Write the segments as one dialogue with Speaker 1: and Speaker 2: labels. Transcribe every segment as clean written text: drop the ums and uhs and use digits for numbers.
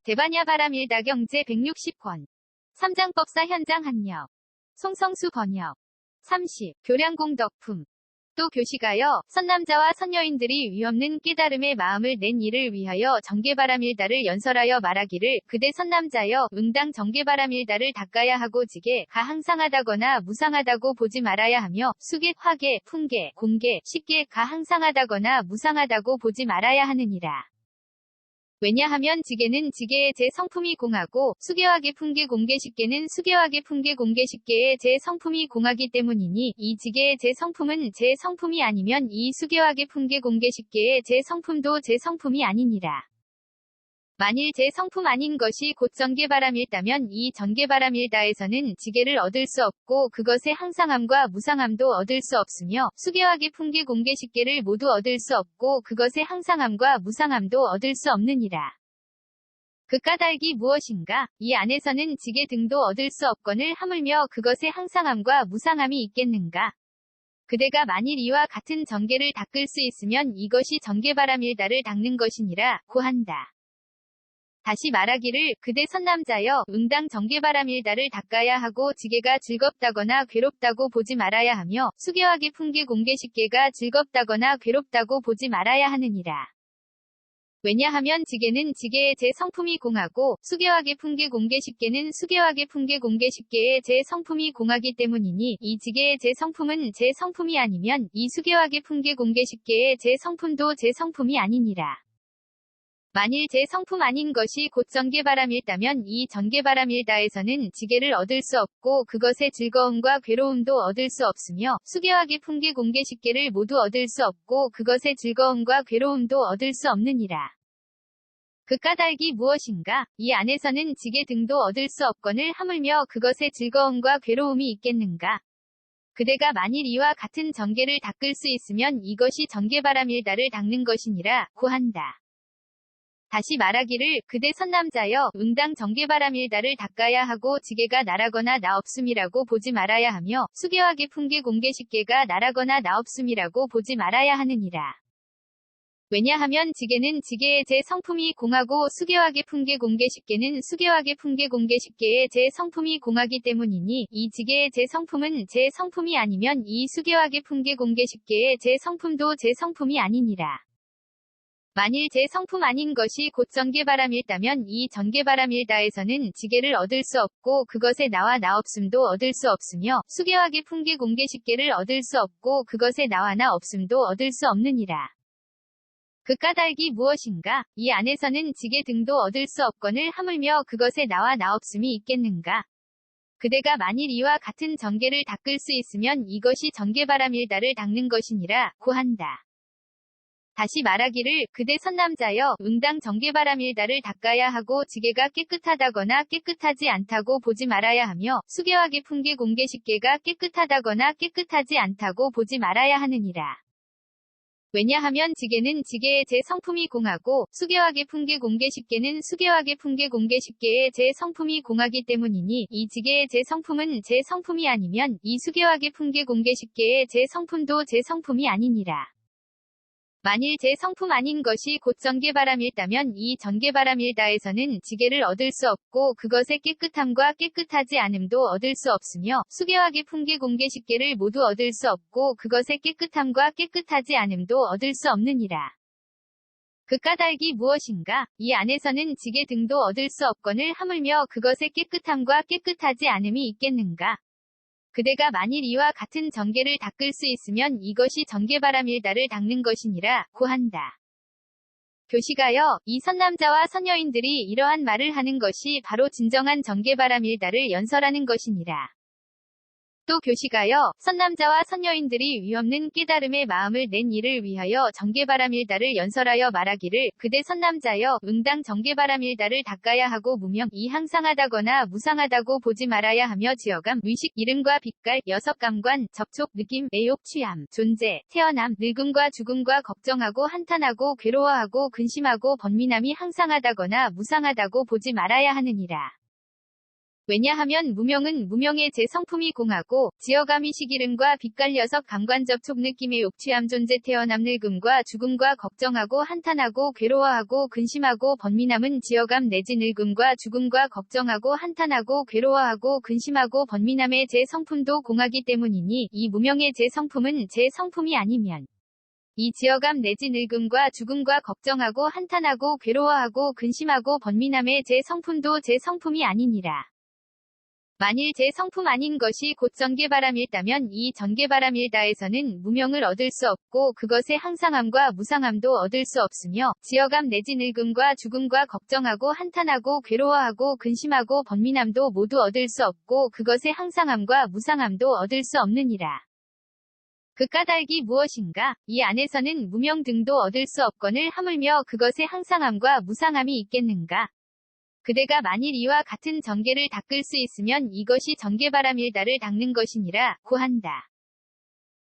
Speaker 1: 대반야 바람일다 경제 160권. 삼장법사 현장 한역. 송성수 번역. 30. 교량공 덕품. 또 교시가여 선남자와 선여인들이 위없는 깨달음의 마음을 낸 이를 위하여 정계바람일다를 연설하여 말하기를 그대 선남자여 응당 정계바람일다를 닦아야 하고 지게 가 항상하다거나 무상하다고 보지 말아야 하며 수계 화계 풍계 공계 식계 가 항상하다거나 무상하다고 보지 말아야 하느니라. 왜냐하면 지계는 지계의 제 성품이 공하고 수계화계 풍계 공계 식계는 수계화계 풍계 공계 식계의 제 성품이 공하기 때문이니 이 지계의 제 성품은 제 성품이 아니면 이 수계화계 풍계 공계 식계의 제 성품도 제 성품이 아니니라. 만일 제 성품 아닌 것이 곧 전계바람일다면 이 전계바람일다에서는 지계를 얻을 수 없고 그것의 항상함과 무상함도 얻을 수 없으며 수계화계 풍계 공계 식계를 모두 얻을 수 없고 그것의 항상함과 무상함도 얻을 수 없느니라. 그 까닭이 무엇인가? 이 안에서는 지계 등도 얻을 수 없거늘 하물며 그것의 항상함과 무상함이 있겠는가? 그대가 만일 이와 같은 전계를 닦을 수 있으면 이것이 전계바람일다를 닦는 것이니라 고한다. 다시 말하기를 그대 선남자여 응당 정계바람일다를 닦아야 하고 지계가 즐겁다거나 괴롭다고 보지 말아야 하며 수계화계 풍계 공계 식계가 즐겁다거나 괴롭다고 보지 말아야 하느니라. 왜냐하면 지계는 지계의 제 성품이 공하고 수계화계 풍계 공계 식계는 수계화계 풍계 공계 식계의 제 성품이 공하기 때문이니 이 지계의 제 성품은 제 성품이 아니면 이 수계화계 풍계 공계 식계의 제 성품도 제 성품이 아니니라. 만일 제 성품 아닌 것이 곧 전계바람일다면 이 전계바람일다에서는 지계를 얻을 수 없고 그것의 즐거움과 괴로움도 얻을 수 없으며 수계화계 풍계 공계 식계를 모두 얻을 수 없고 그것의 즐거움과 괴로움도 얻을 수 없느니라. 그 까닭이 무엇인가? 이 안에서는 지계 등도 얻을 수 없거늘 하물며 그것의 즐거움과 괴로움이 있겠는가? 그대가 만일 이와 같은 전계를 닦을 수 있으면 이것이 전계바람일다를 닦는 것이니라 고한다. 다시 말하기를 그대 선남자여 응당 정계바람일다를 닦아야 하고 지계가 나라거나 나 없음이라고 보지 말아야 하며 수계화계 풍계 공계 식계가 나라거나 나 없음이라고 보지 말아야 하느니라. 왜냐하면 지계는 지계의 제 성품이 공하고 수계화계 풍계 공계 식계는 수계화계 풍계 공계 식계의 제 성품이 공하기 때문이니 이 지계의 제 성품은 제 성품이 아니면 이 수계화계 풍계 공계 식계의 제 성품도 제 성품이 아니니라. 만일 제 성품 아닌 것이 곧 전계바람일다면 이 전계바람일다에서는 지계를 얻을 수 없고 그것의 나와 나 없음도 얻을 수 없으며 수계화계 풍계 공계 식계를 얻을 수 없고 그것의 나와 나 없음도 얻을 수 없느니라. 그 까닭이 무엇인가? 이 안에서는 지계 등도 얻을 수 없거늘 하물며 그것의 나와 나 없음이 있겠는가? 그대가 만일 이와 같은 전계를 닦을 수 있으면 이것이 전계바람일다를 닦는 것이니라 고한다. 다시 말하기를 그대 선남자여 응당 정계바람일다를 닦아야 하고 지계가 깨끗하다거나 깨끗하지 않다고 보지 말아야 하며 수계화계 풍계 공계 식계가 깨끗하다거나 깨끗하지 않다고 보지 말아야 하느니라. 왜냐하면 지계는 지계의 제 성품이 공하고 수계화계 풍계 공계 식계는 수계화계 풍계 공계 식계의 제 성품이 공하기 때문이니 이 지계의 제 성품은 제 성품이 아니면 이 수계화계 풍계 공계 식계의 제 성품도 제 성품이 아니니라. 만일 제 성품 아닌 것이 곧 전계바람일다면 이 전계바람일다에서는 지계를 얻을 수 없고 그것의 깨끗함과 깨끗하지 않음도 얻을 수 없으며 수계화계 풍계 공계 식계를 모두 얻을 수 없고 그것의 깨끗함과 깨끗하지 않음도 얻을 수 없느니라. 그 까닭이 무엇인가? 이 안에서는 지계 등도 얻을 수 없거늘 하물며 그것의 깨끗함과 깨끗하지 않음이 있겠는가? 그대가 만일 이와 같은 전계를 닦을 수 있으면 이것이 전계바람일다를 닦는 것이니라 고한다. 교시가여 이 선남자와 선여인들이 이러한 말을 하는 것이 바로 진정한 전계바람일다를 연설하는 것이니라. 또 교시가여 선남자와 선여인들이 위없는 깨달음의 마음을 낸 이를 위하여 전계바람일다를 연설하여 말하기를 그대 선남자여 응당 전계바람일다를 닦아야 하고 무명 이 항상하다거나 무상하다고 보지 말아야 하며 지어감 의식 이름과 빛깔 여섯감관 접촉 느낌 애욕 취함 존재 태어남 늙음과 죽음과 걱정하고 한탄하고 괴로워하고 근심하고 번민함이 항상하다거나 무상하다고 보지 말아야 하느니라. 왜냐하면 무명은 무명의 제 성품이 공하고 지어감이 시기름과 빛깔려서 감관접촉 느낌의 옥취함 존재 태어남 늙음과 죽음과 걱정하고 한탄하고 괴로워하고 근심하고 번민함은 지어감 내지 늙음과 죽음과 걱정하고 한탄하고 괴로워하고 근심하고 번민함의 제 성품도 공하기 때문이니 이 무명의 제 성품은 제 성품이 아니면 이 지어감 내지 늙음과 죽음과 걱정하고 한탄하고 괴로워하고 근심하고 번민함의 제 성품도 제 성품이 아니니라. 만일 제 성품 아닌 것이 곧 전개바람일다면 이 전개바람일다에서는 무명을 얻을 수 없고 그것의 항상함과 무상함도 얻을 수 없으며 지어감 내지 늙음과 죽음과 걱정하고 한탄하고 괴로워하고 근심하고 번민함도 모두 얻을 수 없고 그것의 항상함과 무상함도 얻을 수 없느니라. 그 까닭이 무엇인가? 이 안에서는 무명 등도 얻을 수 없거늘 하물며 그것의 항상함과 무상함이 있겠는가? 그대가 만일 이와 같은 전개를 닦을 수 있으면 이것이 전개바람일다를 닦는 것이니라 고한다.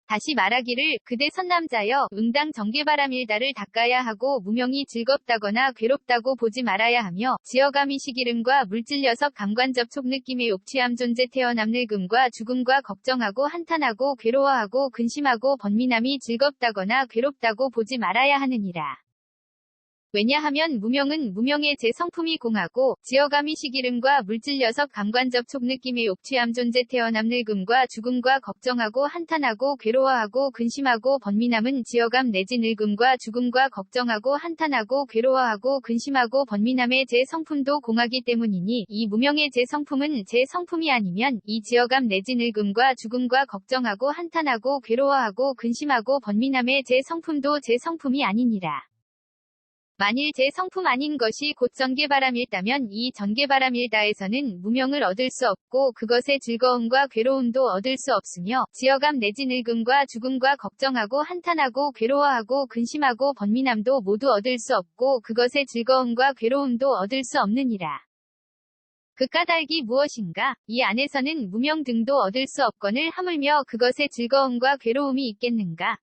Speaker 1: 다시 말하기를 그대 선남자여 응당 전개바람일다를 닦아야 하고 무명이 즐겁다거나 괴롭다고 보지 말아야 하며 지어감이 시기름과 물질려서 감관접촉 느낌의 옥취함 존재 태어남 늙음과 죽음과 걱정하고 한탄하고 괴로워하고 근심하고 번민함이 즐겁다거나 괴롭다고 보지 말아야 하느니라. 왜냐하면 무명은 무명의 제 성품이 공하고 지어감이 시기름과 물질려서 감관접촉 느낌의 옥취함 존재 태어남 늙음과 죽음과 걱정하고 한탄하고 괴로워하고 근심하고 번민함은 지어감 내지 늙음과 죽음과 걱정하고 한탄하고 괴로워하고 근심하고 번민함의 제 성품도 공하기 때문이니 이 무명의 제 성품은 제 성품이 아니면 이 지어감 내지 늙음과 죽음과 걱정하고 한탄하고 괴로워하고 근심하고 번민함의 제 성품도 제 성품이 아니니라. 만일 제 성품 아닌 것이 곧 전개바람일다면 이 전개바람일다에서는 무명을 얻을 수 없고 그것의 즐거움과 괴로움도 얻을 수 없으며 지어감 내지 늙음과 죽음과 걱정하고 한탄하고 괴로워하고 근심하고 번민함도 모두 얻을 수 없고 그것의 즐거움과 괴로움도 얻을 수 없느니라. 그 까닭이 무엇인가? 이 안에서는 무명 등도 얻을 수 없거늘 하물며 그것의 즐거움과 괴로움이 있겠는가?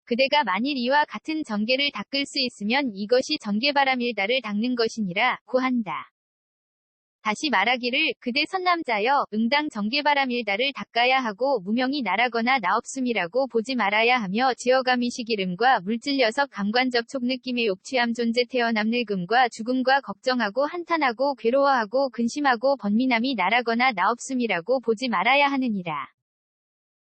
Speaker 1: 그대가 만일 이와 같은 전개를 닦을 수 있으면 이것이 전개바람일다를 닦는 것이니라 고한다. 다시 말하기를 그대 선남자여 응당 전개바람일다를 닦아야 하고 무명이 나라거나 나없음이라고 보지 말아야 하며 지어감이 시기름과 물질려서 감관접촉 느낌의 옥취함 존재 태어남 늙음과 죽음과 걱정하고 한탄하고 괴로워하고 근심하고 번민함이 나라거나 나없음이라고 보지 말아야 하느니라.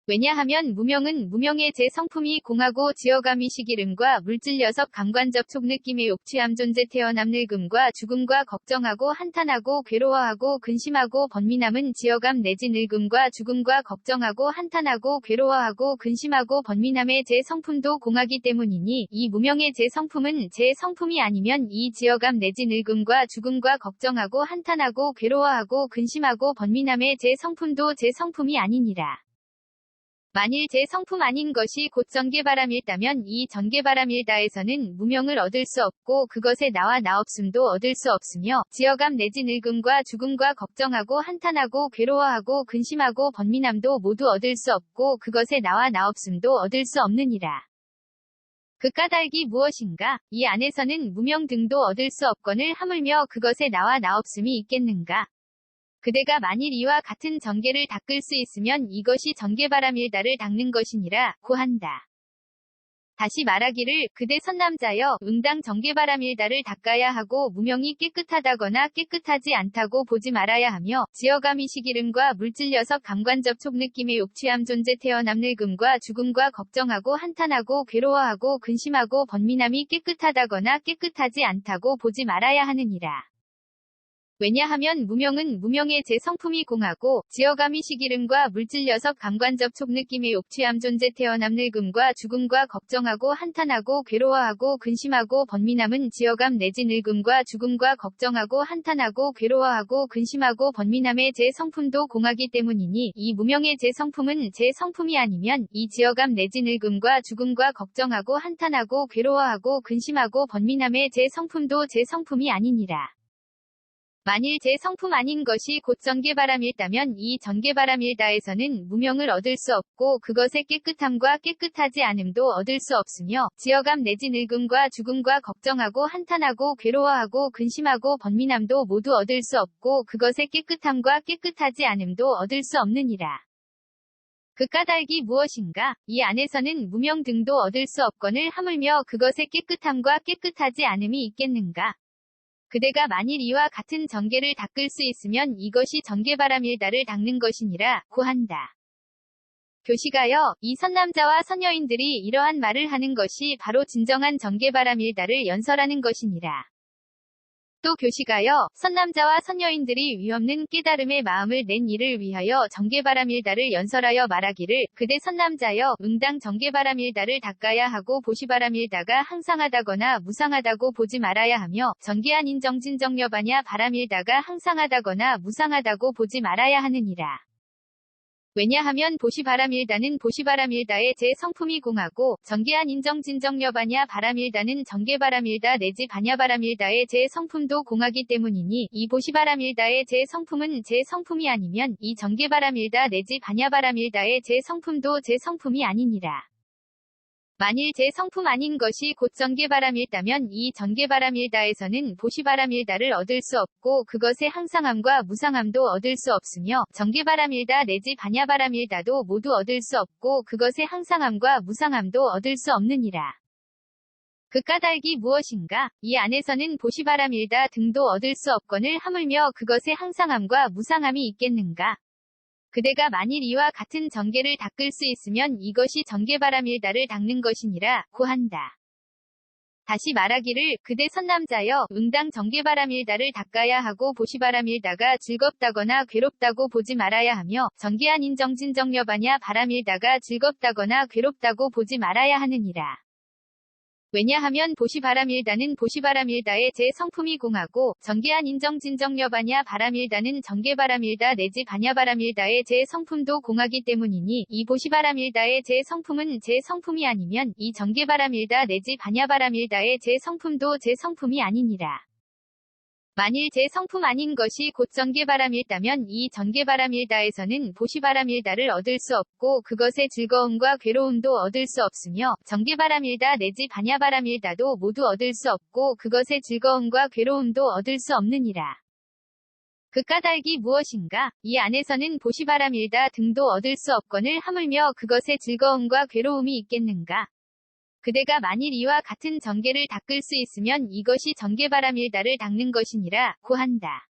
Speaker 1: 왜냐하면 무명은 무명의 제 성품이 공하고 지어감이 시기름과 물질려서 감관접촉 느낌의 옥취함 존재 태어남 늙음과 죽음과 걱정하고 한탄하고 괴로워하고 근심하고 번민함은 지어감 내지 늙음과 죽음과 걱정하고 한탄하고 괴로워하고 근심하고 번민함의 제 성품도 공하기 때문이니 이 무명의 제 성품은 제 성품이 아니면 이 지어감 내지 늙음과 죽음과 걱정하고 한탄하고 괴로워하고 근심하고 번민함의 제 성품도 제 성품이 아니니라. 만일 제 성품 아닌 것이 곧 전개바람일다면 이 전개바람일다에서는 무명을 얻을 수 없고 그것의 나와 나없음도 얻을 수 없으며 지어감 내지 늙음과 죽음과 걱정하고 한탄하고 괴로워하고 근심하고 번민함도 모두 얻을 수 없고 그것의 나와 나없음도 얻을 수 없느니라. 그 까닭이 무엇인가? 이 안에서는 무명 등도 얻을 수 없거늘 하물며 그것의 나와 나없음이 있겠는가? 그대가 만일 이와 같은 전개를 닦을 수 있으면 이것이 전개바람일다를 닦는 것이니라 고한다. 다시 말하기를 그대 선남자여 응당 전개바람일다를 닦아야 하고 무명이 깨끗하다거나 깨끗하지 않다고 보지 말아야 하며 지어감이 시기름과 물질려서 감관접촉 느낌의 옥취함 존재 태어남 늙음과 죽음과 걱정하고 한탄하고 괴로워하고 근심하고 번민함이 깨끗하다거나 깨끗하지 않다고 보지 말아야 하느니라. 왜냐하면 무명은 무명의 제 성품이 공하고 지어감이 시기름과 물질려서 감관접촉 느낌의 옥취함 존재 태어남 늙음과 죽음과 걱정하고 한탄하고 괴로워하고 근심하고 번민함은 지어감 내지 늙음과 죽음과 걱정하고 한탄하고 괴로워하고 근심하고 번민함의 제 성품도 공하기 때문이니 이 무명의 제 성품은 제 성품이 아니면 이 지어감 내지 늙음과 죽음과 걱정하고 한탄하고 괴로워하고 근심하고 번민함의 제 성품도 제 성품이 아니니라. 만일 제 성품 아닌 것이 곧 전개바람일다면 이 전개바람일다에서는 무명을 얻을 수 없고 그것의 깨끗함과 깨끗하지 않음도 얻을 수 없으며 지어감 내지 늙음과 죽음과 걱정하고 한탄하고 괴로워하고 근심하고 번민함도 모두 얻을 수 없고 그것의 깨끗함과 깨끗하지 않음도 얻을 수 없느니라. 그 까닭이 무엇인가? 이 안에서는 무명 등도 얻을 수 없거늘 하물며 그것의 깨끗함과 깨끗하지 않음이 있겠는가? 그대가 만일 이와 같은 정계를 닦을 수 있으면 이것이 전개바람일다를 닦는 것이니라 고한다. 교시가여, 이 선남자와 선여인들이 이러한 말을 하는 것이 바로 진정한 전개바람일다를 연설하는 것이니라. 또 교시가여, 선남자와 선여인들이 위없는 깨달음의 마음을 낸 이를 위하여 전개바람일다를 연설하여 말하기를 그대 선남자여 응당 전개바람일다를 닦아야 하고 보시바람일다가 항상하다거나 무상하다고 보지 말아야 하며 전개한 인정진정여바냐 바람일다가 항상하다거나 무상하다고 보지 말아야 하느니라. 왜냐하면 보시바람일다는 보시바람일다의 제 성품이 공하고 전개한 인정진정여바냐 바람일다는 전개바람일다 내지 바냐바람일다의 제 성품도 공하기 때문이니 이 보시바람일다의 제 성품은 제 성품이 아니면 이 전개바람일다 내지 바냐바람일다의 제 성품도 제 성품이 아니니라. 만일 제 성품 아닌 것이 곧 전개바람일다면 이 전개바람일다에서는 보시바람일다를 얻을 수 없고 그것의 항상함과 무상함도 얻을 수 없으며 전개바람일다 내지 바냐바람일다도 모두 얻을 수 없고 그것의 항상함과 무상함도 얻을 수 없느니라. 그 까닭이 무엇인가? 이 안에서는 보시바람일다 등도 얻을 수 없거늘 하물며 그것의 항상함과 무상함이 있겠는가? 그대가 만일 이와 같은 정계를 닦을 수 있으면 이것이 전개바람일다를 닦는 것이니라 고한다. 다시 말하기를 그대 선남자여 응당 전개바람일다를 닦아야 하고 보시바람일다가 즐겁다거나 괴롭다고 보지 말아야 하며 전개한 인정진정여바냐 바람일다가 즐겁다거나 괴롭다고 보지 말아야 하느니라. 왜냐하면 보시바람일다는 보시바람일다의 제 성품이 공하고 전개한 인정진정여바냐 바람일다는 전개바람일다 내지 바냐바람일다의 제 성품도 공하기 때문이니 이 보시바람일다의 제 성품은 제 성품이 아니면 이 전개바람일다 내지 바냐바람일다의 제 성품도 제 성품이 아니니라. 만일 제 성품 아닌 것이 곧 전개바람일다면 이 전개바람일다에서는 보시바람일다를 얻을 수 없고 그것의 즐거움과 괴로움도 얻을 수 없으며 전개바람일다 내지 바냐바람일다도 모두 얻을 수 없고 그것의 즐거움과 괴로움도 얻을 수 없느니라. 그 까닭이 무엇인가? 이 안에서는 보시바람일다 등도 얻을 수 없거늘 하물며 그것의 즐거움과 괴로움이 있겠는가? 그대가 만일 이와 같은 정계를 닦을 수 있으면 이것이 전개바람일다를 닦는 것이니라 고한다.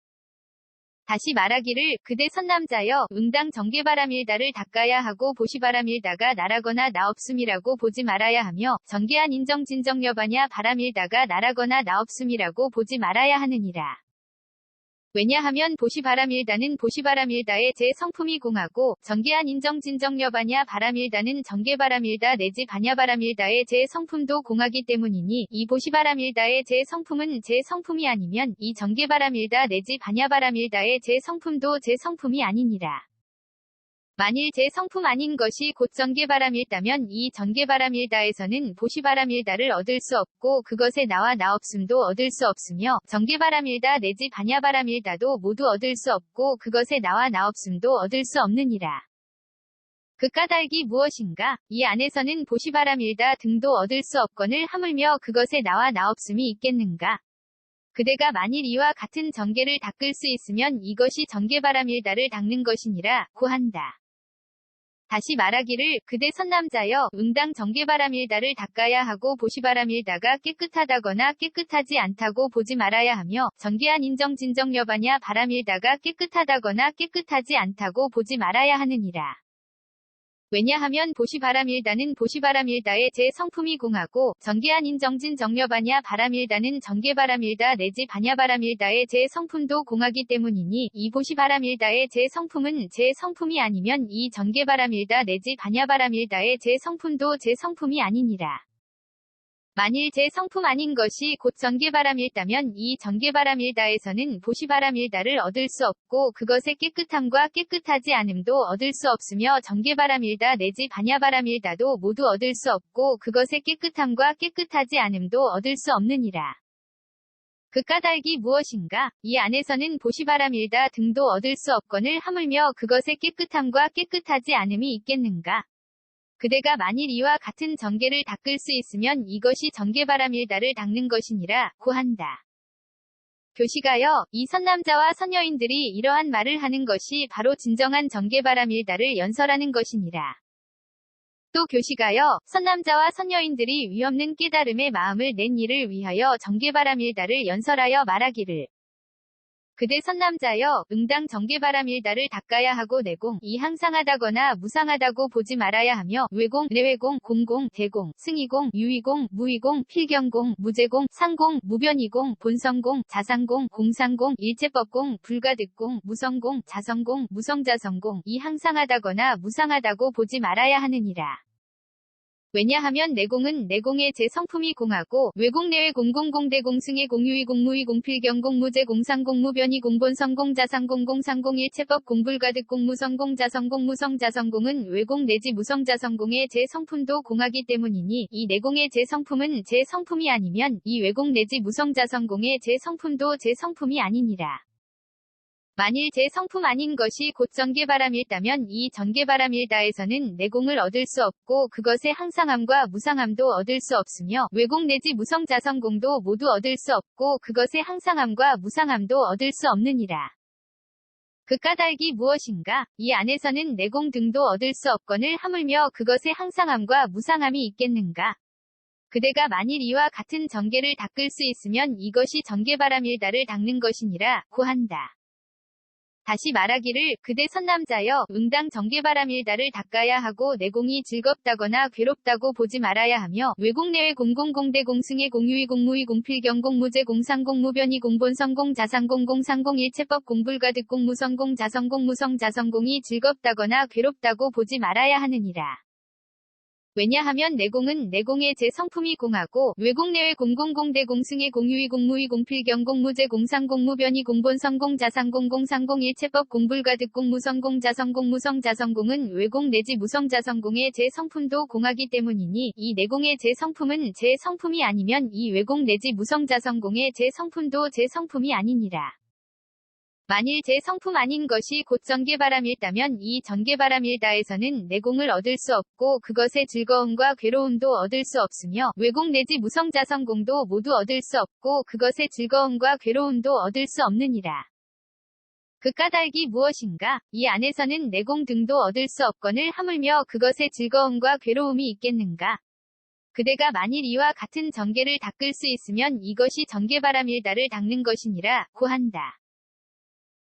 Speaker 1: 다시 말하기를 그대 선남자여 응당 전개바람일다를 닦아야 하고 보시바람일다가 나라거나 나없음이라고 보지 말아야 하며 전개한 인정진정여바냐 바람일다가 나라거나 나없음이라고 보지 말아야 하느니라. 왜냐하면 보시바람일다는 보시바람일다의 제 성품이 공하고 전개한 인정진정여바냐 바람일다는 전개바람일다 내지 바냐바람일다의 제 성품도 공하기 때문이니 이 보시바람일다의 제 성품은 제 성품이 아니면 이 전개바람일다 내지 바냐바람일다의 제 성품도 제 성품이 아니니라. 만일 제 성품 아닌 것이 곧 전개바람일다면 이 전개바람일다에서는 보시바람일다를 얻을 수 없고 그것의 나와 나없음도 얻을 수 없으며 전개바람일다 내지 바냐바람일다도 모두 얻을 수 없고 그것의 나와 나없음도 얻을 수 없느니라. 그 까닭이 무엇인가? 이 안에서는 보시바람일다 등도 얻을 수 없거늘 하물며 그것의 나와 나없음이 있겠는가? 그대가 만일 이와 같은 정계를 닦을 수 있으면 이것이 전개바람일다를 닦는 것이니라 고한다. 다시 말하기를 그대 선남자여 응당 전개바람일다를 닦아야 하고 보시바람일다가 깨끗하다거나 깨끗하지 않다고 보지 말아야 하며 전개한 인정진정여바냐 바람일다가 깨끗하다거나 깨끗하지 않다고 보지 말아야 하느니라. 왜냐하면 보시바람일다는 보시바람일다의 제 성품이 공하고 전개한 인정진정여바냐 바람일다는 전개바람일다 내지 바냐바람일다의 제 성품도 공하기 때문이니 이 보시바람일다의 제 성품은 제 성품이 아니면 이 전개바람일다 내지 바냐바람일다의 제 성품도 제 성품이 아니니라. 만일 제 성품 아닌 것이 곧 전개바람일다면 이 전개바람일다에서는 보시바람일다를 얻을 수 없고 그것의 깨끗함과 깨끗하지 않음도 얻을 수 없으며 전개바람일다 내지 바냐바람일다도 모두 얻을 수 없고 그것의 깨끗함과 깨끗하지 않음도 얻을 수 없느니라. 그 까닭이 무엇인가? 이 안에서는 보시바라밀다 등도 얻을 수 없거늘 하물며 그것의 깨끗함과 깨끗하지 않음이 있겠는가? 그대가 만일 이와 같은 정계를 닦을 수 있으면 이것이 정계바라밀다를 닦는 것이니라 고한다. 교시가여, 이 선남자와 선여인들이 이러한 말을 하는 것이 바로 진정한 정계바라밀다를 연설하는 것이니라. 또 교시가여, 선남자와 선여인들이 위없는 깨달음의 마음을 낸 이를 위하여 정계바라밀다를 연설하여 말하기를. 그대 선남자여, 응당 정계바라밀다를 닦아야 하고 내공, 이 항상하다거나 무상하다고 보지 말아야 하며, 외공, 내외공, 공공, 대공, 승이공, 유의공, 무의공, 필경공, 무제공, 상공, 무변이공, 본성공, 자상공, 공상공, 일체법공, 불가득공, 무성공, 자성공, 무성자성공, 이 항상하다거나 무상하다고 보지 말아야 하느니라. 왜냐하면 내공은 내공의 제 성품이 공하고 외공 내외 공공공 대공승의 공유의 공무의 공필경공 무제 공상공 무변이 공본성공 자상공 공상공 일체법 공불가득 공무성공 자성공 무성자성공은 외공 내지 무성자성공의 제 성품도 공하기 때문이니 이 내공의 제 성품은 제 성품이 아니면 이 외공 내지 무성자성공의 제 성품도 제 성품이 아니니라. 만일 제 성품 아닌 것이 곧 정계바람일다면 이 정계바람일다에서는 내공을 얻을 수 없고 그것의 항상함과 무상함도 얻을 수 없으며 외공 내지 무성자성공도 모두 얻을 수 없고 그것의 항상함과 무상함도 얻을 수 없느니라. 그 까닭이 무엇인가? 이 안에서는 내공 등도 얻을 수 없거늘 하물며 그것의 항상함과 무상함이 있겠는가? 그대가 만일 이와 같은 정계를 닦을 수 있으면 이것이 정계바람일다를 닦는 것이니라 고한다. 다시 말하기를 그대 선남자여 응당 정계바람일다를 닦아야 하고 내공이 즐겁다거나 괴롭다고 보지 말아야 하며 외공 내외 공공공대 공승의 공유의 공무의 공필경공 무제 공상공 무변이 공본성공 자상공 공상공 일체법 공불가득 공무성공 자성공 무성자성공이 즐겁다거나 괴롭다고 보지 말아야 하느니라. 왜냐하면 내공은 내공의 제 성품이 공하고 외공 내외 공공공대 공승의 공유의 공무의 공필경공 무제 공상공 무변이 공본성공 자상공 공상공 일체법 공불가득 공무성공 자성공 무성자성공은 외공 내지 무성자성공의 제 성품도 공하기 때문이니 이 내공의 제 성품은 제 성품이 아니면 이 외공 내지 무성자성공의 제 성품도 제 성품이 아니니라. 만일 제 성품 아닌 것이 곧 정계바람일다면 이 정계바람일다에서는 내공을 얻을 수 없고 그것의 즐거움과 괴로움도 얻을 수 없으며 외공 내지 무성자성공도 모두 얻을 수 없고 그것의 즐거움과 괴로움도 얻을 수 없느니라. 그 까닭이 무엇인가? 이 안에서는 내공 등도 얻을 수 없거늘 하물며 그것의 즐거움과 괴로움이 있겠는가? 그대가 만일 이와 같은 정계를 닦을 수 있으면 이것이 정계바람일다를 닦는 것이니라 고한다.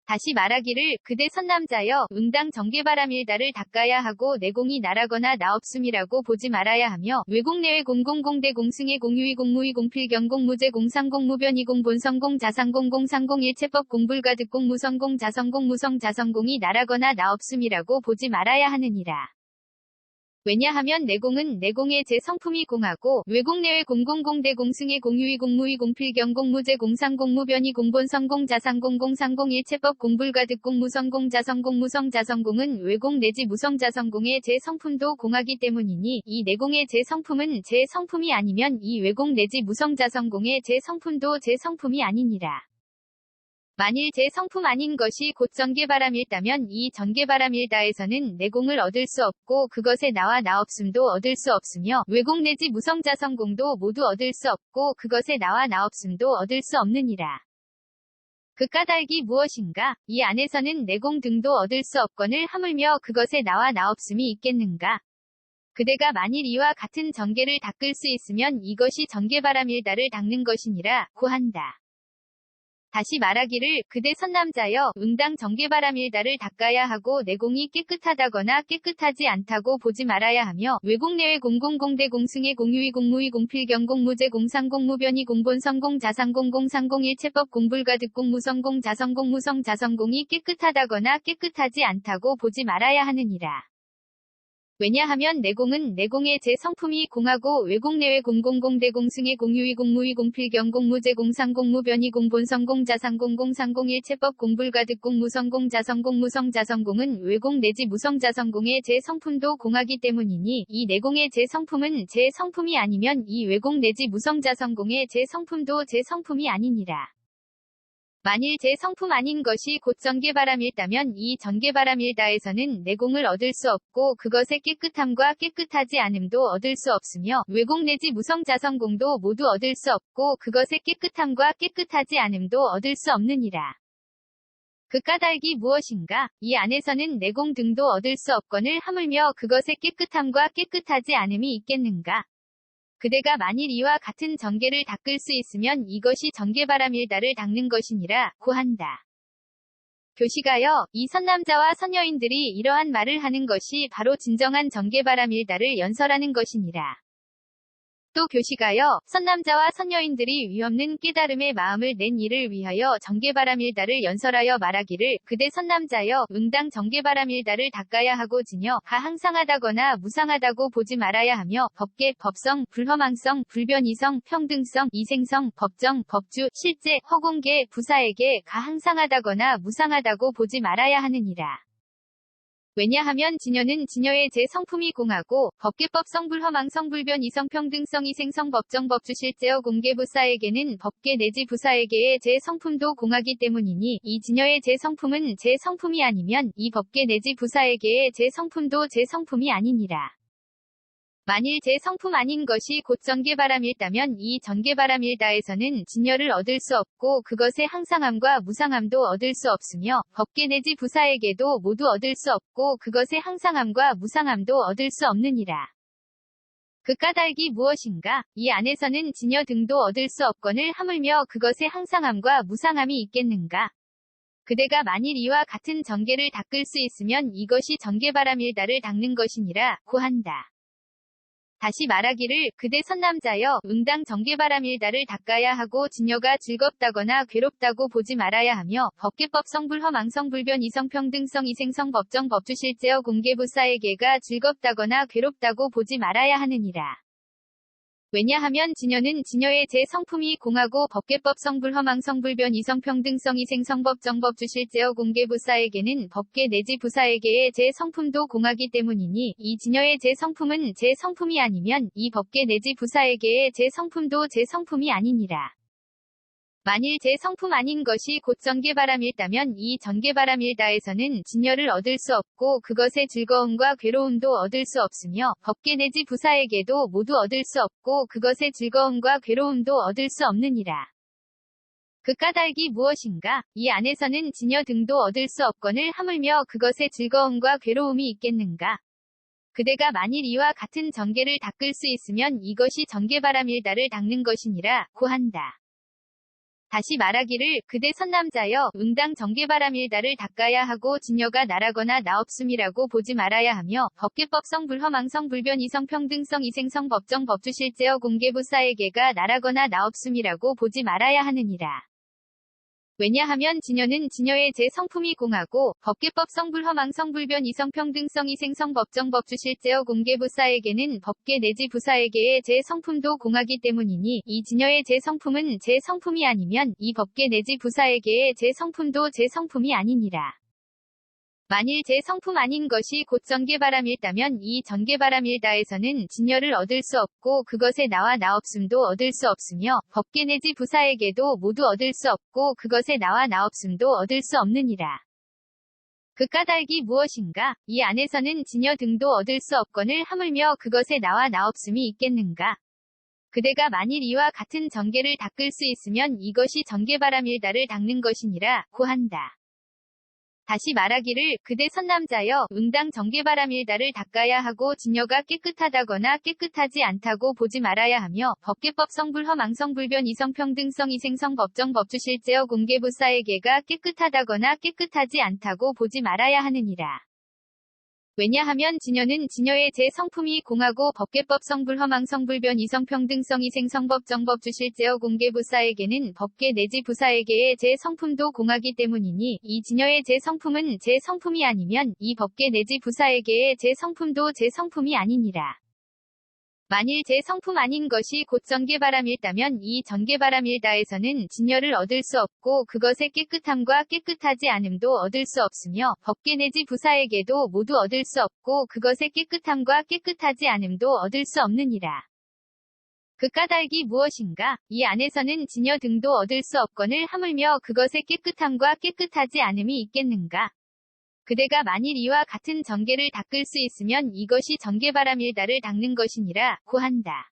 Speaker 1: 다시 말하기를 그대 선남자여 응당 정계바람일다를 닦아야 하고 내공이 나라거나 나없음이라고 보지 말아야 하며 외공 내외 공공공대 공승의 공유의 공무의 공필경공 무제 공상공 무변이 공본성공 자상공 공상공 일체법 공불가득 공무성공 자성공 무성자성공이 나라거나 나없음이라고 보지 말아야 하느니라. 왜냐하면 내공은 내공의 제 성품이 공하고 외공 내외 공공공대 공승의 공유의 공무의 공필경공 무제 공상공 무변이 공본성공 자상공 공상공 일체법 공불가득 공무성공 자성공 무성자성공은 외공 내지 무성자성공의 제 성품도 공하기 때문이니 이 내공의 제 성품은 제 성품이 아니면 이 외공 내지 무성자성공의 제 성품도 제 성품이 아니니라. 만일 제 성품 아닌 것이 곧 정계바람일다면 이 정계바람일다에서는 내공을 얻을 수 없고 그것의 나와 나없음도 얻을 수 없으며 외공 내지 무성자성공도 모두 얻을 수 없고 그것의 나와 나없음도 얻을 수 없느니라. 그 까닭이 무엇인가? 이 안에서는 내공 등도 얻을 수 없거늘 하물며 그것의 나와 나없음이 있겠는가? 그대가 만일 이와 같은 정계를 닦을 수 있으면 이것이 정계바람일다를 닦는 것이니라 고한다. 다시 말하기를 그대 선남자여 응당 정계바람일다를 닦아야 하고 내공이 깨끗하다거나 깨끗하지 않다고 보지 말아야 하며 외공 내외 공공공대 공승의 공유의 공무의 공필경공 무제 공상공 무변이 공본성공 자상공 공상공 일체법 공불가득 공무성공 자성공 무성자성공이 깨끗하다거나 깨끗하지 않다고 보지 말아야 하느니라. 왜냐하면 내공은 내공의 제 성품이 공하고 외공 내외 공공공대 공승의 공유의 공무의 공필경공 무제 공상공 무변이 공본성공 자상공 공상공 일체법 공불가득 공무성공 자성공 무성자성공은 외공 내지 무성자성공의 제 성품도 공하기 때문이니 이 내공의 제 성품은 제 성품이 아니면 이 외공 내지 무성자성공의 제 성품도 제 성품이 아니니라. 만일 제 성품 아닌 것이 곧 전개바람일다면 이 전개바람일다에서는 내공을 얻을 수 없고 그것의 깨끗함과 깨끗하지 않음도 얻을 수 없으며 외공 내지 무성자성공도 모두 얻을 수 없고 그것의 깨끗함과 깨끗하지 않음도 얻을 수 없느니라. 그 까닭이 무엇인가? 이 안에서는 내공 등도 얻을 수 없거늘 하물며 그것의 깨끗함과 깨끗하지 않음이 있겠는가? 그대가 만일 이와 같은 전개를 닦을 수 있으면 이것이 전개바람일다를 닦는 것이니라 고한다. 교시가여, 이 선남자와 선여인들이 이러한 말을 하는 것이 바로 진정한 전개바람일다를 연설하는 것이니라. 또 교시가여, 선남자와 선여인들이 위없는 깨달음의 마음을 낸 이를 위하여 전개바람일다를 연설하여 말하기를 그대 선남자여 응당 전개바람일다를 닦아야 하고 지녀 가 항상하다거나 무상하다고 보지 말아야 하며 법계, 법성, 불허망성, 불변이성, 평등성, 이생성, 법정, 법주, 실제, 허공계, 부사에게 가 항상하다거나 무상하다고 보지 말아야 하느니라. 왜냐하면 진여는 진여의 제 성품이 공하고 법계법 성불허망 성불변 이성 평등성 이생성 법정 법주 실제어 공계부사에게는 법계 내지 부사에게의 제 성품도 공하기 때문이니 이 진여의 제 성품은 제 성품이 아니면 이 법계 내지 부사에게의 제 성품도 제 성품이 아니니라. 만일 제 성품 아닌 것이 곧 전개바람일다면 이 전개바람일다에서는 진여를 얻을 수 없고 그것의 항상함과 무상함도 얻을 수 없으며 법계 내지 부사에게도 모두 얻을 수 없고 그것의 항상함과 무상함도 얻을 수 없느니라. 그 까닭이 무엇인가? 이 안에서는 진여 등도 얻을 수 없거늘 하물며 그것의 항상함과 무상함이 있겠는가? 그대가 만일 이와 같은 전개를 닦을 수 있으면 이것이 전개바람일다를 닦는 것이니라 고한다. 다시 말하기를 그대 선남자여 응당 전개바람일다를 닦아야 하고 진여가 즐겁다거나 괴롭다고 보지 말아야 하며 법계법 성불허망성 불변 이성 평등성 이생성 법정 법주 실제어 공계부사에게가 즐겁다거나 괴롭다고 보지 말아야 하느니라. 왜냐하면 진여는 진여의 제 성품이 공하고 법계법 성불허망 성불변 이성 평등성 이생성 법정 법주 실제어 공계부사에게는 법계 내지 부사에게의 제 성품도 공하기 때문이니 이 진여의 제 성품은 제 성품이 아니면 이 법계 내지 부사에게의 제 성품도 제 성품이 아니니라. 만일 제 성품 아닌 것이 곧 전개바람일다면 이 전개바람일다에서는 진여를 얻을 수 없고 그것의 즐거움과 괴로움도 얻을 수 없으며 법계 내지 부사에게도 모두 얻을 수 없고 그것의 즐거움과 괴로움도 얻을 수 없느니라. 그 까닭이 무엇인가? 이 안에서는 진여 등도 얻을 수 없거늘 하물며 그것의 즐거움과 괴로움이 있겠는가? 그대가 만일 이와 같은 전개를 닦을 수 있으면 이것이 전개바람일다를 닦는 것이니라 고한다. 다시 말하기를 그대 선남자여 응당 전개바람일다를 닦아야 하고 진여가 나라거나 나없음이라고 보지 말아야 하며 법계법 성불허망성 불변 이성 평등성 이생성 법정 법주 실제어 공계부사에게가 나라거나 나없음이라고 보지 말아야 하느니라. 왜냐하면 진여는 진여의 제 성품이 공하고 법계법 성불허망 성불변 이성 평등성 이생성 법정 법주 실제어 공계부사에게는 법계 내지 부사에게의 제 성품도 공하기 때문이니 이 진여의 제 성품은 제 성품이 아니면 이 법계 내지 부사에게의 제 성품도 제 성품이 아니니라. 만일 제 성품 아닌 것이 곧 전개바람일다면 이 전개바람일다에서는 진여를 얻을 수 없고 그것의 나와 나없음도 얻을 수 없으며 법계 내지 부사에게도 모두 얻을 수 없고 그것의 나와 나없음도 얻을 수 없느니라. 그 까닭이 무엇인가? 이 안에서는 진여 등도 얻을 수 없거늘 하물며 그것의 나와 나없음이 있겠는가? 그대가 만일 이와 같은 전개를 닦을 수 있으면 이것이 전개바람일다를 닦는 것이니라 고한다. 다시 말하기를 그대 선남자여 응당 전개바람일다를 닦아야 하고 진여가 깨끗하다거나 깨끗하지 않다고 보지 말아야 하며 법계법 성불허망 성불변 이성 평등성 이생성 법정 법주 실제어 공계부사에게가 깨끗하다거나 깨끗하지 않다고 보지 말아야 하느니라. 왜냐하면 진여는 진여의 제 성품이 공하고 법계법 성불허망 성불변 이성 평등성 이생성 법정 법주 실제어 공계부사에게는 법계 내지 부사에게의 제 성품도 공하기 때문이니 이 진여의 제 성품은 제 성품이 아니면 이 법계 내지 부사에게의 제 성품도 제 성품이 아니니라. 만일 제 성품 아닌 것이 곧 전개바람일다면 이 전개바람일다에서는 진여를 얻을 수 없고 그것의 깨끗함과 깨끗하지 않음도 얻을 수 없으며 법계 내지 부사에게도 모두 얻을 수 없고 그것의 깨끗함과 깨끗하지 않음도 얻을 수 없느니라. 그 까닭이 무엇인가? 이 안에서는 진여 등도 얻을 수 없거늘 하물며 그것의 깨끗함과 깨끗하지 않음이 있겠는가? 그대가 만일 이와 같은 정계를 닦을 수 있으면 이것이 정계바람일다를 닦는 것이니라 고한다.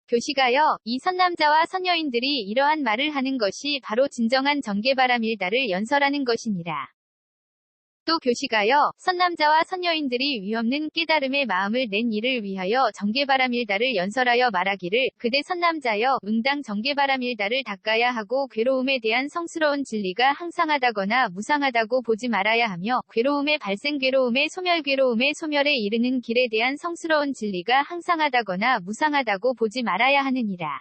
Speaker 1: 교시가여, 이 선남자와 선여인들이 이러한 말을 하는 것이 바로 진정한 정계바람일다를 연설하는 것이니라. 또 교시가여, 선남자와 선여인들이 위없는 깨달음의 마음을 낸 이를 위하여 정계바람일다를 연설하여 말하기를 그대 선남자여 응당 정계바람일다를 닦아야 하고 괴로움에 대한 성스러운 진리가 항상하다거나 무상하다고 보지 말아야 하며 괴로움의 발생 괴로움의 소멸 괴로움의 소멸에 이르는 길에 대한 성스러운 진리가 항상하다거나 무상하다고 보지 말아야 하느니라.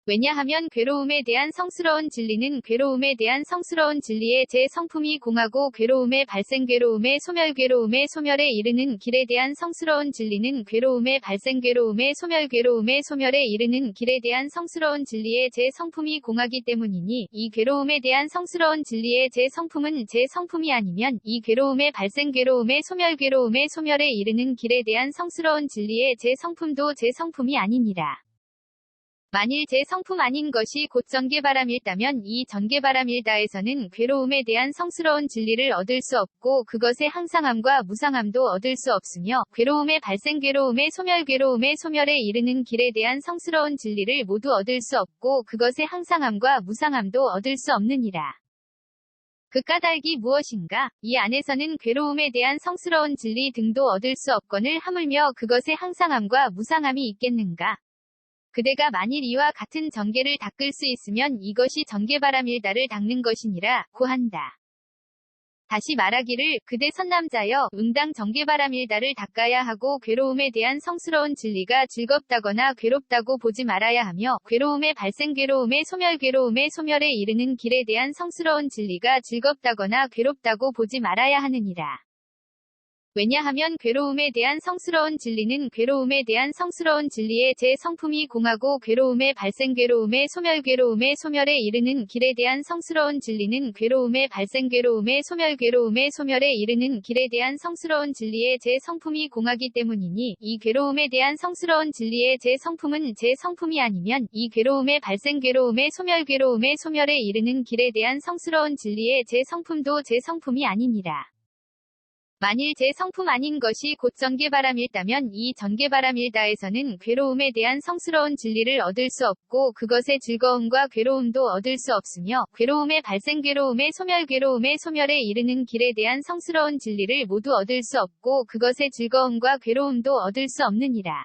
Speaker 1: 왜냐하면 괴로움에 대한 성스러운 진리는 괴로움에 대한 성스러운 진리의 제 성품이 공하고 괴로움의 발생 괴로움의 소멸 괴로움의 소멸에 이르는 길에 대한 성스러운 진리는 괴로움의 발생 괴로움의 소멸 괴로움의 소멸에 이르는 길에 대한 성스러운 진리의 제 성품이 공하기 때문이니 이 괴로움에 대한 성스러운 진리의 제 성품은 제 성품이 아니면 이 괴로움의 발생 괴로움의 소멸 괴로움의 소멸에 이르는 길에 대한 성스러운 진리의 제 성품도 제 성품이 아니니라. 만일 제 성품 아닌 것이 곧 정계바람일다면 이 정계바람일다에서는 괴로움에 대한 성스러운 진리를 얻을 수 없고 그것의 항상함과 무상함도 얻을 수 없으며 괴로움의 발생 괴로움의 소멸 괴로움의 소멸에 이르는 길에 대한 성스러운 진리를 모두 얻을 수 없고 그것의 항상함과 무상함도 얻을 수 없느니라. 그 까닭이 무엇인가? 이 안에서는 괴로움에 대한 성스러운 진리 등도 얻을 수 없거늘 하물며 그것의 항상함과 무상함이 있겠는가? 그대가 만일 이와 같은 정계를 닦을 수 있으면 이것이 정계바람일다를 닦는 것이니라 고한다. 다시 말하기를 그대 선남자여 응당 정계바람일다를 닦아야 하고 괴로움에 대한 성스러운 진리가 즐겁다거나 괴롭다고 보지 말아야 하며 괴로움의 발생 괴로움의 소멸 괴로움의 소멸에 이르는 길에 대한 성스러운 진리가 즐겁다거나 괴롭다고 보지 말아야 하느니라. 왜냐하면 괴로움에 대한 성스러운 진리는 괴로움에 대한 성스러운 진리의 제 성품이 공하고 괴로움의 발생 괴로움의 소멸 괴로움의 소멸에 이르는 길에 대한 성스러운 진리는 괴로움의 발생 괴로움의 소멸 괴로움의 소멸에 이르는 길에 대한 성스러운 진리의 제 성품이 공하기 때문이니 이 괴로움에 대한 성스러운 진리의 제 성품은 제 성품이 아니면 이 괴로움의 발생 괴로움의 소멸 괴로움의 소멸에 이르는 길에 대한 성스러운 진리의 제 성품도 제 성품이 아니니라. 만일 제 성품 아닌 것이 곧 정계바람일다면 이 정계바람일다에서는 괴로움에 대한 성스러운 진리를 얻을 수 없고 그것의 즐거움과 괴로움도 얻을 수 없으며 괴로움의 발생 괴로움의 소멸 괴로움의 소멸에 이르는 길에 대한 성스러운 진리를 모두 얻을 수 없고 그것의 즐거움과 괴로움도 얻을 수 없느니라.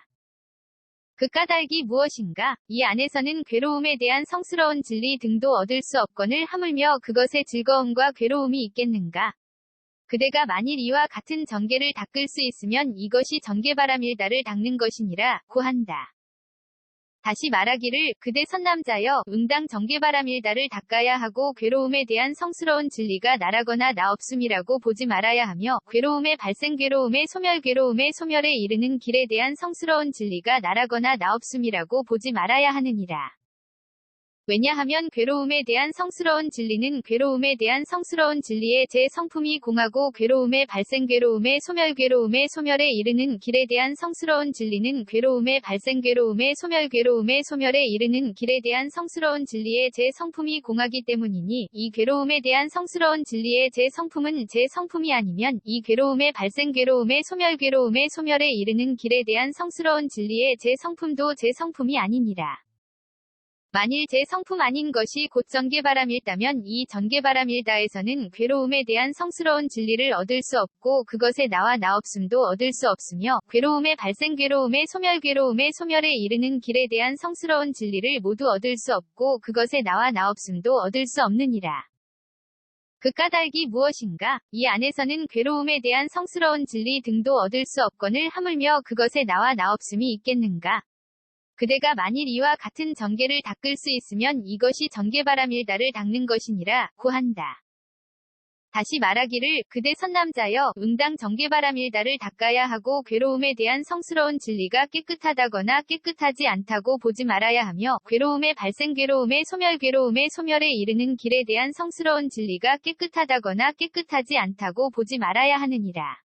Speaker 1: 그 까닭이 무엇인가? 이 안에서는 괴로움에 대한 성스러운 진리 등도 얻을 수 없거늘 하물며 그것의 즐거움과 괴로움이 있겠는가? 그대가 만일 이와 같은 정계를 닦을 수 있으면 이것이 정계바람일다를 닦는 것이니라 고한다. 다시 말하기를 그대 선남자여 응당 정계바람일다를 닦아야 하고 괴로움에 대한 성스러운 진리가 나라거나 나 없음이라고 보지 말아야 하며 괴로움의 발생 괴로움의 소멸 괴로움의 소멸에 이르는 길에 대한 성스러운 진리가 나라거나 나 없음이라고 보지 말아야 하느니라. 왜냐하면 괴로움에 대한 성스러운 진리는 괴로움에 대한 성스러운 진리의 제 성품이 공하고 괴로움의 발생 괴로움의 소멸 괴로움의 소멸에 이르는 길에 대한 성스러운 진리는 괴로움의 발생 괴로움의 소멸 괴로움의 소멸에 이르는 길에 대한 성스러운 진리의 제 성품이 공하기 때문이니 이 괴로움에 대한 성스러운 진리의 제 성품은 제 성품이 아니면 이 괴로움의 발생 괴로움의 소멸 괴로움의 소멸에 이르는 길에 대한 성스러운 진리의 제 성품도 제 성품이 아니니라. 만일 제 성품 아닌 것이 곧 정계바람일다면 이 정계바람일다에서는 괴로움에 대한 성스러운 진리를 얻을 수 없고 그것의 나와 나 없음도 얻을 수 없으며 괴로움의 발생 괴로움의 소멸 괴로움의 소멸에 이르는 길에 대한 성스러운 진리를 모두 얻을 수 없고 그것의 나와 나 없음도 얻을 수 없느니라. 그 까닭이 무엇인가? 이 안에서는 괴로움에 대한 성스러운 진리 등도 얻을 수 없거늘 하물며 그것의 나와 나 없음이 있겠는가? 그대가 만일 이와 같은 정계를 닦을 수 있으면 이것이 정계바람일다를 닦는 것이니라 고한다. 다시 말하기를 그대 선남자여 응당 정계바람일다를 닦아야 하고 괴로움에 대한 성스러운 진리가 깨끗하다거나 깨끗하지 않다고 보지 말아야 하며 괴로움의 발생 괴로움의 소멸 괴로움의 소멸에 이르는 길에 대한 성스러운 진리가 깨끗하다거나 깨끗하지 않다고 보지 말아야 하느니라.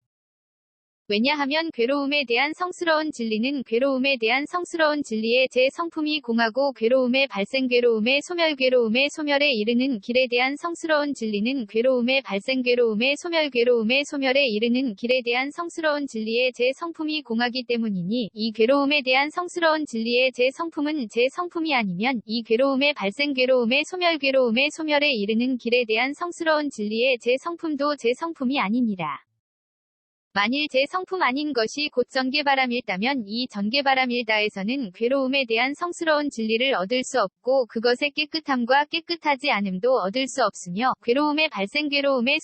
Speaker 1: 왜냐하면 괴로움에 대한 성스러운 진리는 괴로움에 대한 성스러운 진리의 제 성품이 공하고 괴로움의 발생 괴로움의 소멸에 이르는 길에 대한 성스러운 진리는 괴로움의 발생 괴로움의 소멸에 이르는 길에 대한 성스러운 진리의 제 성품이 공하기 때문이니 이 괴로움에 대한 성스러운 진리의 제 성품은 제 성품이 아니면 이 괴로움의 발생 괴로움의 소멸에 이르는 길에 대한 성스러운 진리의 제 성품도 제 성품이 아니니라. 만일 제 성품 아닌 것이 곧 전개바람일다면 이 전개바람일다에서는 괴로움에 대한 성스러운 진리를 얻을 수 없고 그것의 깨끗함과 깨끗하지 않음도 얻을 수 없으며 괴로움의 발생 괴로움의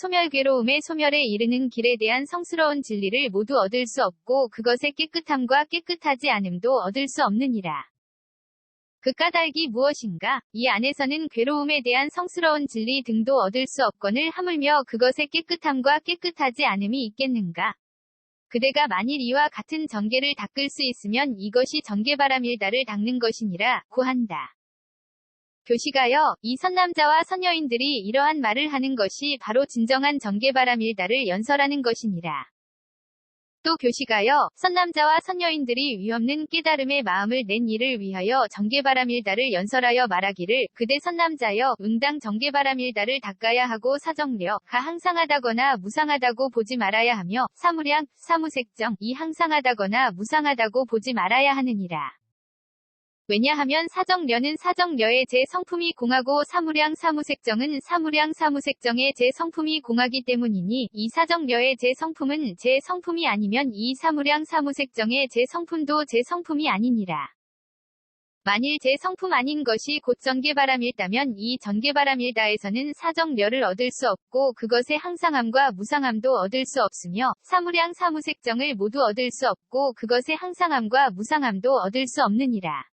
Speaker 1: 소멸에 이르는 길에 대한 성스러운 진리를 모두 얻을 수 없고 그것의 깨끗함과 깨끗하지 않음도 얻을 수 없느니라. 그 까닭이 무엇인가? 이 안에서는 괴로움에 대한 성스러운 진리 등도 얻을 수 없거늘 하물며 그것의 깨끗함과 깨끗하지 않음이 있겠는가? 그대가 만일 이와 같은 전개를 닦을 수 있으면 이것이 전개바람일다를 닦는 것이니라 고한다. 교시가여, 이 선남자와 선여인들이 이러한 말을 하는 것이 바로 진정한 전개바람일다를 연설하는 것이니라. 또 교시가여, 선남자와 선여인들이 위없는 깨달음의 마음을 낸 이를 위하여 전개바람일다를 연설하여 말하기를 그대 선남자여 응당 전개바람일다를 닦아야 하고 사정려 가 항상하다거나 무상하다고 보지 말아야 하며 사무량, 사무색정 이 항상하다거나 무상하다고 보지 말아야 하느니라. 왜냐하면 사정려는 사정려의 제 성품이 공하고 사무량 사무색정은 사무량 사무색정의 제 성품이 공하기 때문이니 이 사정려의 제 성품은 제 성품이 아니면 이 사무량 사무색정의 제 성품도 제 성품이 아니니라. 만일 제 성품 아닌 것이 곧 전개바람일다면 이 전개바람일다에서는 사정려를 얻을 수 없고 그것의 항상함과 무상함도 얻을 수 없으며 사무량 사무색정을 모두 얻을 수 없고 그것의 항상함과 무상함도 얻을 수 없느니라.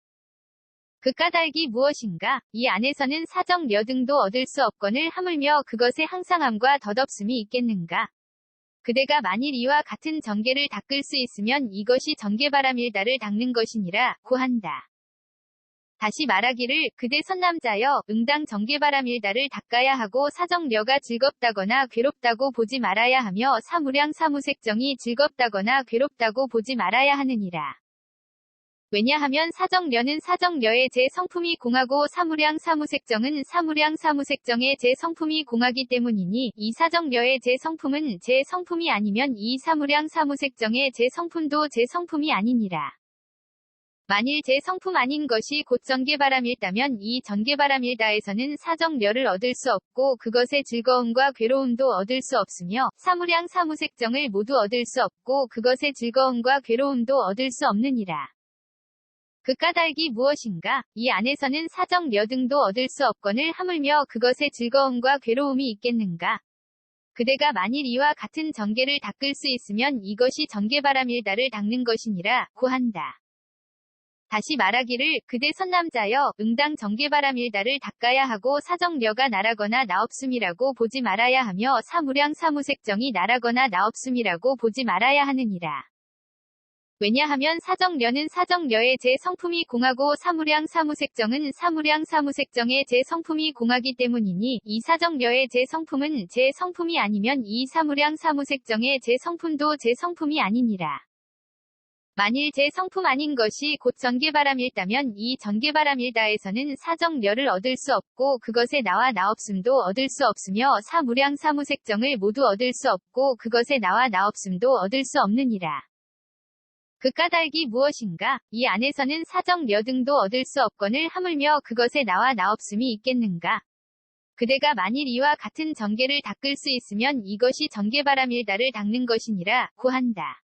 Speaker 1: 그 까닭이 무엇인가? 이 안에서는 사정려 등도 얻을 수 없거늘 하물며 그것의 항상함과 덧없음이 있겠는가? 그대가 만일 이와 같은 전개를 닦을 수 있으면 이것이 전개바람일다를 닦는 것이니라 고한다. 다시 말하기를 그대 선남자여 응당 전개바람일다를 닦아야 하고 사정려가 즐겁다거나 괴롭다고 보지 말아야 하며 사무량 사무색정이 즐겁다거나 괴롭다고 보지 말아야 하느니라. 왜냐하면 사정려는 사정려의 제 성품이 공하고 사무량 사무색정은 사무량 사무색정의 제 성품이 공하기 때문이니 이 사정려의 제 성품은 제 성품이 아니면 이 사무량 사무색정의 제 성품도 제 성품이 아니니라. 만일 제 성품 아닌 것이 곧 전개바람일다면 이 전개바람일다에서는 사정려를 얻을 수 없고 그것의 즐거움과 괴로움도 얻을 수 없으며 사무량 사무색정을 모두 얻을 수 없고 그것의 즐거움과 괴로움도 얻을 수 없느니라. 그 까닭이 무엇인가? 이 안에서는 사정려 등도 얻을 수 없거늘 하물며 그것의 즐거움과 괴로움이 있겠는가? 그대가 만일 이와 같은 전개를 닦을 수 있으면 이것이 전개바람일다를 닦는 것이니라 고한다. 다시 말하기를 그대 선남자여 응당 전개바람일다를 닦아야 하고 사정려가 나라거나 나없음이라고 보지 말아야 하며 사무량 사무색정이 나라거나 나없음이라고 보지 말아야 하느니라. 왜냐하면 사정려는 사정려의 제 성품이 공하고 사무량 사무색정은 사무량 사무색정의 제 성품이 공하기 때문이니 이 사정려의 제 성품은 제 성품이 아니면 이 사무량 사무색정의 제 성품도 제 성품이 아니니라. 만일 제 성품 아닌 것이 곧 전개바람일다면 이 전개바람일다에서는 사정려를 얻을 수 없고 그것의 나와 나없음도 얻을 수 없으며 사무량 사무색정을 모두 얻을 수 없고 그것의 나와 나없음도 얻을 수 없느니라. 그 까닭이 무엇인가? 이 안에서는 사정려 등도 얻을 수 없거늘 하물며 그것의 나와 나없음이 있겠는가? 그대가 만일 이와 같은 전개를 닦을 수 있으면 이것이 전개바람일다를 닦는 것이니라 고한다.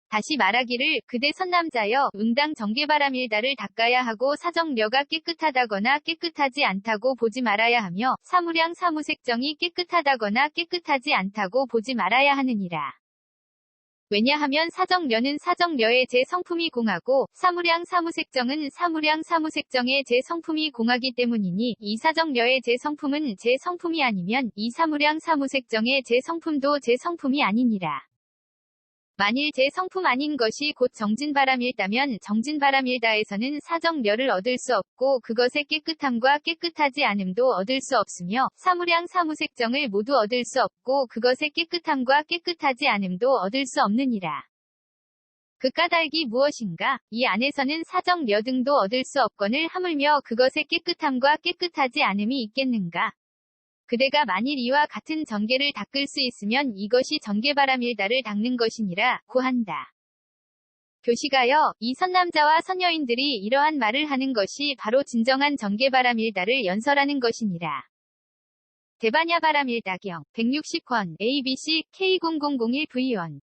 Speaker 1: 다시 말하기를 그대 선남자여 응당 전개바람일다를 닦아야 하고 사정려가 깨끗하다거나 깨끗하지 않다고 보지 말아야 하며 사무량 사무색정이 깨끗하다거나 깨끗하지 않다고 보지 말아야 하느니라. 왜냐하면 사정려는 사정려의 제 성품이 공하고 사무량 사무색정은 사무량 사무색정의 제 성품이 공하기 때문이니 이 사정려의 제 성품은 제 성품이 아니면 이 사무량 사무색정의 제 성품도 제 성품이 아니니라. 만일 제 성품 아닌 것이 곧 정진바람일다면 정진바람일다에서는 사정멸을 얻을 수 없고 그것의 깨끗함과 깨끗하지 않음도 얻을 수 없으며 사무량 사무색정을 모두 얻을 수 없고 그것의 깨끗함과 깨끗하지 않음도 얻을 수 없느니라. 그 까닭이 무엇인가? 이 안에서는 사정려 등도 얻을 수 없거늘 하물며 그것의 깨끗함과 깨끗하지 않음이 있겠는가? 그대가 만일 이와 같은 정계를 닦을 수 있으면 이것이 정계바람일다를 닦는 것이니라 고한다. 교시가여, 이 선남자와 선여인들이 이러한 말을 하는 것이 바로 진정한 정계바람일다를 연설하는 것이니라. 대반야바람일다경 160권 ABC K0001V1